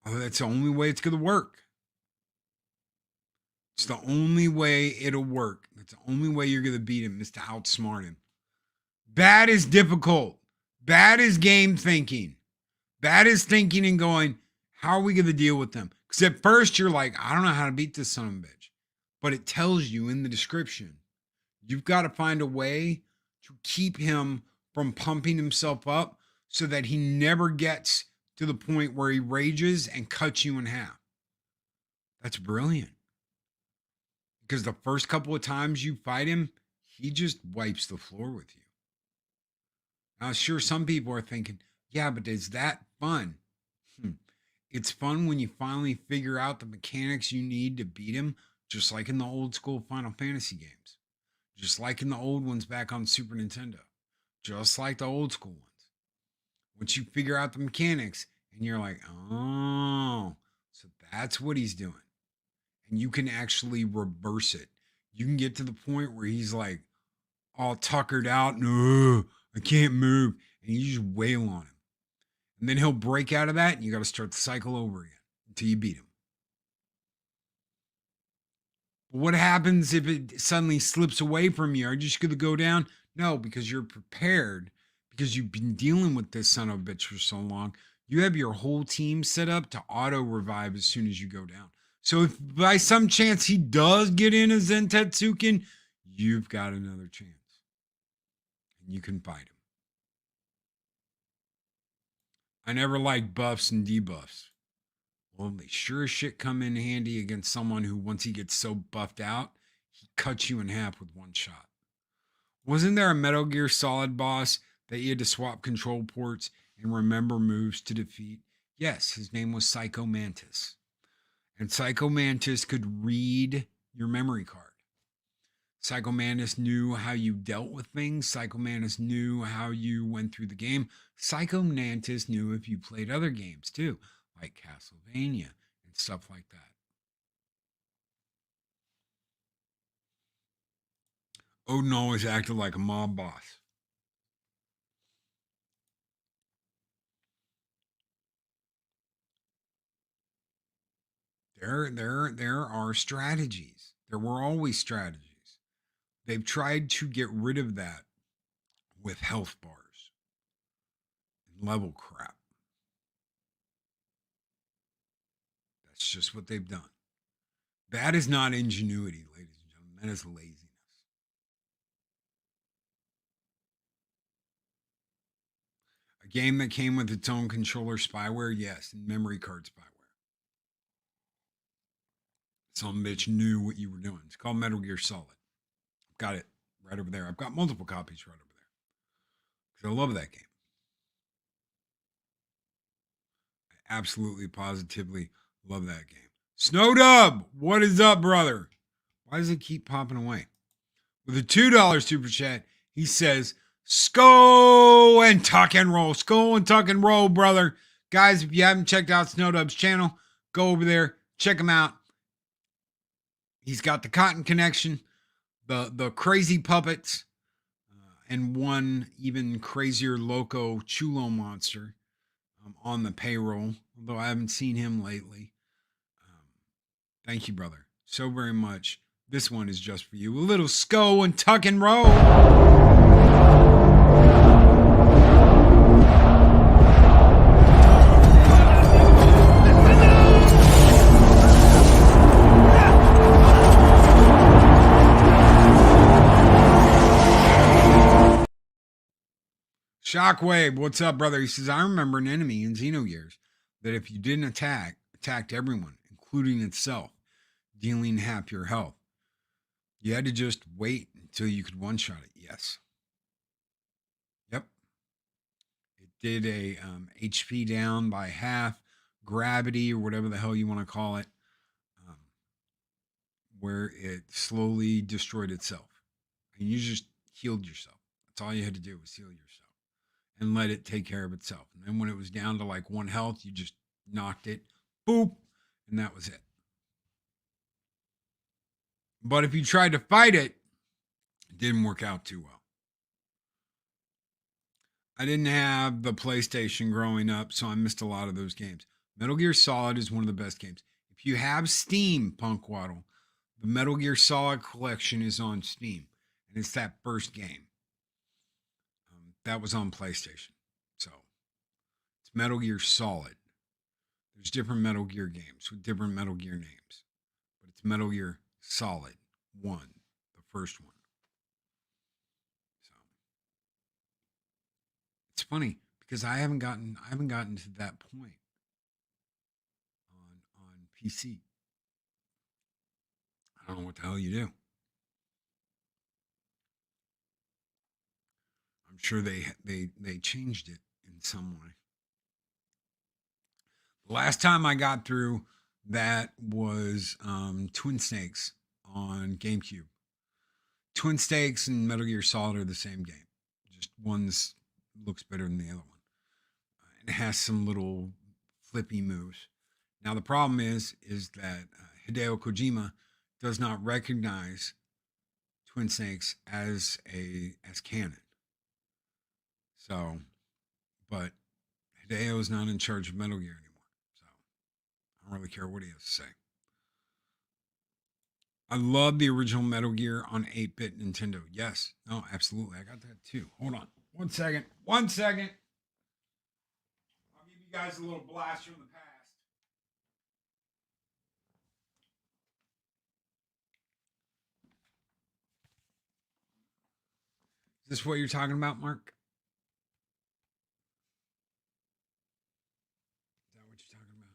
Oh, that's the only way it's going to work. It's the only way it'll work. That's the only way you're going to beat him is to outsmart him. Bad is difficult. Bad is game thinking. Bad is thinking and going, how are we going to deal with them? Because at first you're like, I don't know how to beat this son of a bitch. But it tells you in the description, you've got to find a way to keep him from pumping himself up so that he never gets to the point where he rages and cuts you in half. That's brilliant. Because the first couple of times you fight him, he just wipes the floor with you. Now, sure, some people are thinking, yeah, but is that fun? It's fun when you finally figure out the mechanics you need to beat him, just like in the old school Final Fantasy games. Just like in the old ones back on Super Nintendo. Just like the old school ones. Once you figure out the mechanics and you're like, oh, so that's what he's doing. And you can actually reverse it. You can get to the point where he's like all tuckered out. No, I can't move. And you just wail on him. And then he'll break out of that and you got to start the cycle over again until you beat him. But what happens if it suddenly slips away from you? Are you just going to go down? No, because you're prepared, because you've been dealing with this son of a bitch for so long. You have your whole team set up to auto revive as soon as you go down. So if by some chance he does get in as Zentetsuken, you've got another chance. And you can fight him. I never liked buffs and debuffs. Well, they sure as shit come in handy against someone who, once he gets so buffed out, he cuts you in half with one shot. Wasn't there a Metal Gear Solid boss that you had to swap control ports and remember moves to defeat? Yes, his name was Psycho Mantis. And Psycho Mantis could read your memory card. Psycho Mantis knew how you dealt with things. Psycho Mantis knew how you went through the game. Psycho Mantis knew if you played other games too, like Castlevania and stuff like that. Odin always acted like a mob boss. There are strategies. There were always strategies. They've tried to get rid of that with health bars and level crap. That's just what they've done. That is not ingenuity, ladies and gentlemen. That is laziness. A game that came with its own controller spyware, yes, and memory card spyware. Some bitch knew what you were doing. It's called Metal Gear Solid. I've got it right over there. I've got multiple copies right over there because I love that game. I absolutely, positively love that game. Snowdub, what is up, brother? Why does it keep popping away? With a $2 super chat, he says, "Sko and tuck and roll. Sko and tuck and roll, brother." Guys, if you haven't checked out Snowdub's channel, go over there, check him out. He's got the Cotton Connection, the crazy puppets, and one even crazier loco chulo monster on the payroll, although I haven't seen him lately. Thank you, brother, so very much. This one is just for you. A little Sko and tuck and roll. Shockwave, what's up, brother? He says, I remember an enemy in Xenogears that if you didn't attacked everyone, including itself, dealing half your health. You had to just wait until you could one-shot it. Yes. Yep. It did a HP down by half, gravity, or whatever the hell you want to call it, where it slowly destroyed itself. And you just healed yourself. That's all you had to do was heal yourself and let it take care of itself. And then when it was down to like 1 health, you just knocked it, boop, and that was it. But if you tried to fight it, it didn't work out too well. I didn't have the PlayStation growing up, so I missed a lot of those games. Metal Gear Solid is one of the best games. If you have Steam, Punk Waddle, the Metal Gear Solid collection is on Steam, and it's that first game. That was on PlayStation. So it's Metal Gear Solid. There's different Metal Gear games with different Metal Gear names, but it's Metal Gear Solid 1, the first one. So it's funny because I haven't gotten to that point on PC. I don't know what the hell you do. I'm sure they changed it in some way. The last time I got through that was Twin Snakes on GameCube. Twin Snakes and Metal Gear Solid are the same game. Just one's looks better than the other one. It has some little flippy moves. Now the problem is that Hideo Kojima does not recognize Twin Snakes as canon. So, but Hideo is not in charge of Metal Gear anymore. So I don't really care what he has to say. I love the original Metal Gear on 8-bit Nintendo. Yes. No, absolutely. I got that too. Hold on. 1 second. 1 second. I'll give you guys a little blast from the past. Is this what you're talking about, Mark? Is that what you're talking about?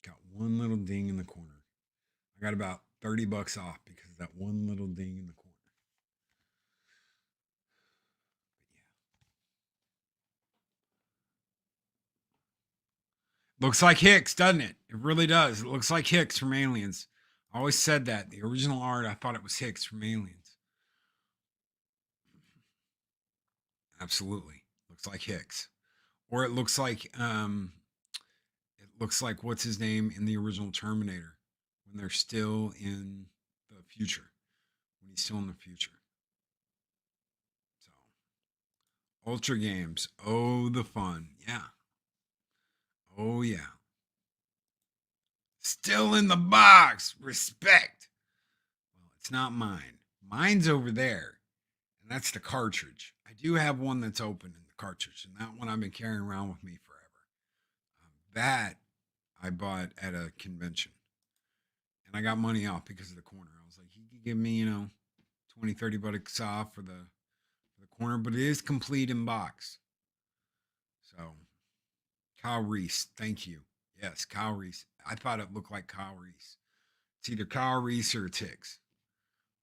Got one little ding in the corner. I got about $30 off because of that one little ding in the corner. But yeah. Looks like Hicks, doesn't it? It really does. It looks like Hicks from Aliens. I always said that. The original art, I thought it was Hicks from Aliens. Absolutely. Looks like Hicks. Or it looks like what's his name in the original Terminator when they're still in future, when he's still in the future. So, Ultra Games. Oh, the fun. Yeah. Oh, yeah. Still in the box. Respect. Well, it's not mine. Mine's over there. And that's the cartridge. I do have one that's open in the cartridge. And that one I've been carrying around with me forever. That I bought at a convention. And I got money off because of the corner. I was like, he could give me, 20, 30 bucks off for the corner. But it is complete in box. So, Kyle Reese, thank you. Yes, Kyle Reese. I thought it looked like Kyle Reese. It's either Kyle Reese or it's Hicks.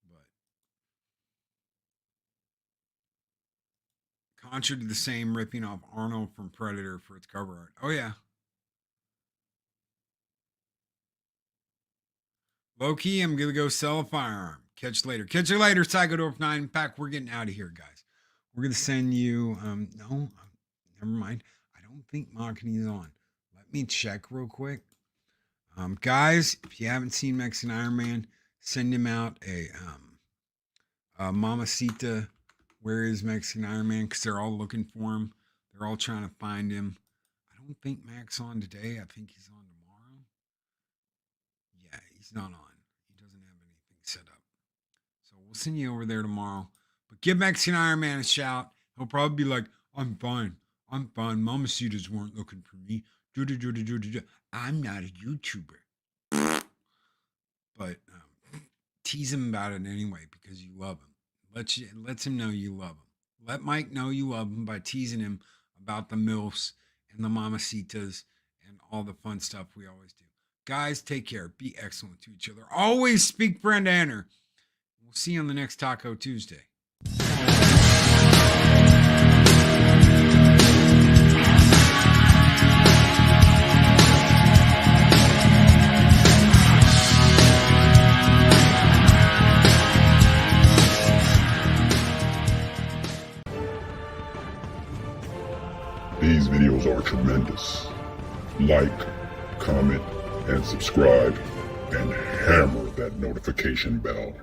But Contra did the same, ripping off Arnold from Predator for its cover art. Oh, yeah. Low key, I'm going to go sell a firearm. Catch you later. Catch you later, Psychodorf 9. In fact, we're getting out of here, guys. We're going to send you, no, never mind. I don't think Machini's on. Let me check real quick. Guys, if you haven't seen Mexican Iron Man, send him out a Mamacita. Where is Mexican Iron Man? Because they're all looking for him. They're all trying to find him. I don't think Mac's on today. I think he's on tomorrow. Yeah, he's not on. He doesn't have anything set up. So we'll send you over there tomorrow. But give Mexican Iron Man a shout. He'll probably be like, I'm fine. I'm fine. Mamacitas weren't looking for me. I'm not a YouTuber. But tease him about it anyway because you love him. Lets him know you love him. Let Mike know you love him by teasing him about the MILFs and the Mamacitas and all the fun stuff we always do. Guys, take care. Be excellent to each other. Always speak Brenda Anner. We'll see you on the next Taco Tuesday. These videos are tremendous. Like, comment, and subscribe, and hammer that notification bell.